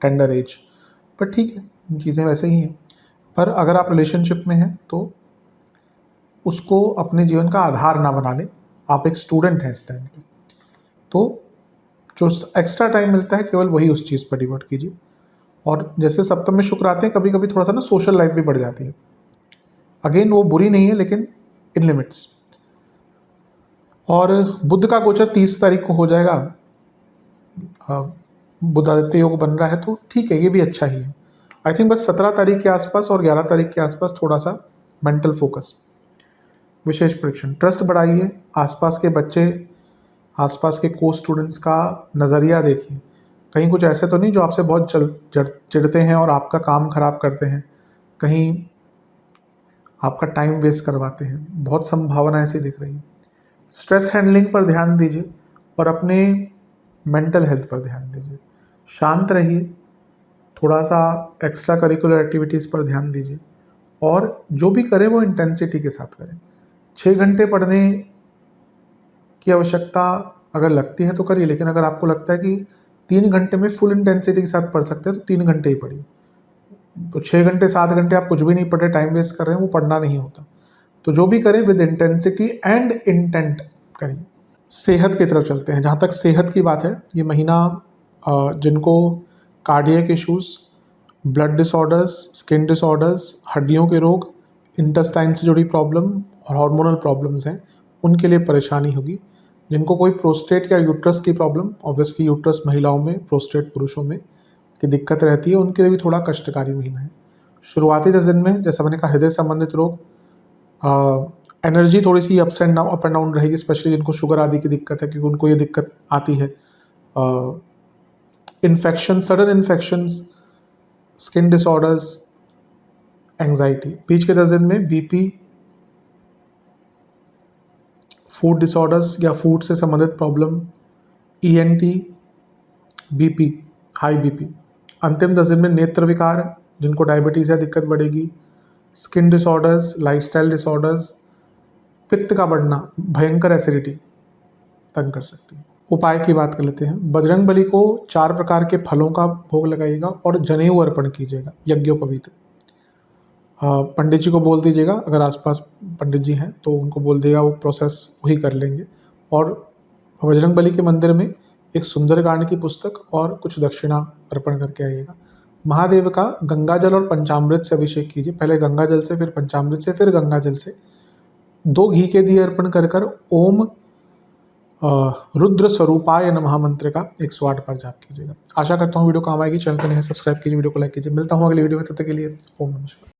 tender age, पर ठीक है, चीज़ें वैसे ही हैं। पर अगर आप रिलेशनशिप में हैं तो उसको अपने जीवन का आधार ना बना लें। आप एक स्टूडेंट हैं इस टाइम पे, तो जो एक्स्ट्रा टाइम मिलता है केवल वही उस चीज़ पर डिवोट कीजिए। और जैसे सप्तम में शुक्र आते हैं, कभी कभी थोड़ा सा ना सोशल लाइफ भी बढ़ जाती है। अगेन वो बुरी नहीं है, लेकिन इन लिमिट्स। और बुध का गोचर 30 तारीख को हो जाएगा। बुधादित्य योग बन रहा है, तो ठीक है, ये भी अच्छा ही है। आई थिंक बस 17 तारीख के आसपास और 11 तारीख के आसपास थोड़ा सा मेंटल फोकस, विशेष परीक्षण, ट्रस्ट बढ़ाइए। आसपास के बच्चे, आसपास के को स्टूडेंट्स का नज़रिया देखिए। कहीं कुछ ऐसे तो नहीं जो आपसे बहुत चिढ़ते हैं और आपका काम खराब करते हैं, कहीं आपका टाइम वेस्ट करवाते हैं। बहुत संभावना ऐसी दिख रही है। स्ट्रेस हैंडलिंग पर ध्यान दीजिए और अपने मेंटल हेल्थ पर ध्यान दीजिए। शांत रहिए, थोड़ा सा एक्स्ट्रा करिकुलर एक्टिविटीज़ पर ध्यान दीजिए, और जो भी करें वो इंटेंसिटी के साथ करें। 6 घंटे पढ़ने की आवश्यकता अगर लगती है तो करिए, लेकिन अगर आपको लगता है कि 3 घंटे में फुल इंटेंसिटी के साथ पढ़ सकते हैं तो 3 घंटे ही पढ़िए। तो 6 घंटे 7 घंटे आप कुछ भी नहीं पढ़ रहे, टाइम वेस्ट कर रहे हैं, वो पढ़ना नहीं होता। तो जो भी करें विद इंटेंसिटी एंड इंटेंट करिए। सेहत की तरफ चलते हैं। जहाँ तक सेहत की बात है, ये महीना जिनको cardiac issues, blood disorders, skin disorders, हड्डियों के रोग, इंटेस्टाइन से जुड़ी प्रॉब्लम और हार्मोनल प्रॉब्लम्स हैं, उनके लिए परेशानी होगी। जिनको कोई प्रोस्टेट या यूट्रस की प्रॉब्लम, ऑब्वियसली यूट्रस महिलाओं में, प्रोस्टेट पुरुषों में की दिक्कत रहती है, उनके लिए भी थोड़ा कष्टकारी महीना है। शुरुआती 10 दिन में जैसा मैंने कहा, हृदय संबंधित रोग, एनर्जी थोड़ी सी अप एंड डाउन रहेगी, स्पेशली जिनको शुगर आदि की दिक्कत है, क्योंकि उनको ये दिक्कत आती है। Infection, sudden infections, skin disorders, anxiety. बीच के 10 दिन में बीपी, फूड डिसऑर्डर्स या फूड से संबंधित problem, ENT, BP, high BP. अंतिम 10 दिन में नेत्र विकार, जिनको डायबिटीज़ है दिक्कत बढ़ेगी, स्किन डिसऑर्डर्स, लाइफस्टाइल डिसऑर्डर्स, पित्त का बढ़ना, भयंकर एसिडिटी तंग कर सकती है। उपाय की बात कर लेते हैं। बजरंग बली को 4 प्रकार के फलों का भोग लगाइएगा और जनेऊ अर्पण कीजिएगा यज्ञोपवीत। पंडित जी को बोल दीजिएगा, अगर आसपास पंडित जी हैं तो उनको बोल दीजिएगा, वो प्रोसेस वही कर लेंगे। और बजरंग बली के मंदिर में एक सुंदरकांड की पुस्तक और कुछ दक्षिणा अर्पण करके आइएगा। महादेव का गंगा जल और पंचामृत से अभिषेक कीजिए। पहले गंगा जल से, फिर पंचामृत से, फिर गंगा जल से। 2 घी के दिए अर्पण कर ओम रुद्र स्वरूपाय नमः मंत्र का 108 बार जाप कीजिएगा। आशा करता हूँ वीडियो काम आएगी। चैनल को नहीं सब्सक्राइब कीजिए, वीडियो को लाइक कीजिए। मिलता हूँ अगली वीडियो में, तब तक के लिए ओम नमः शिवाय।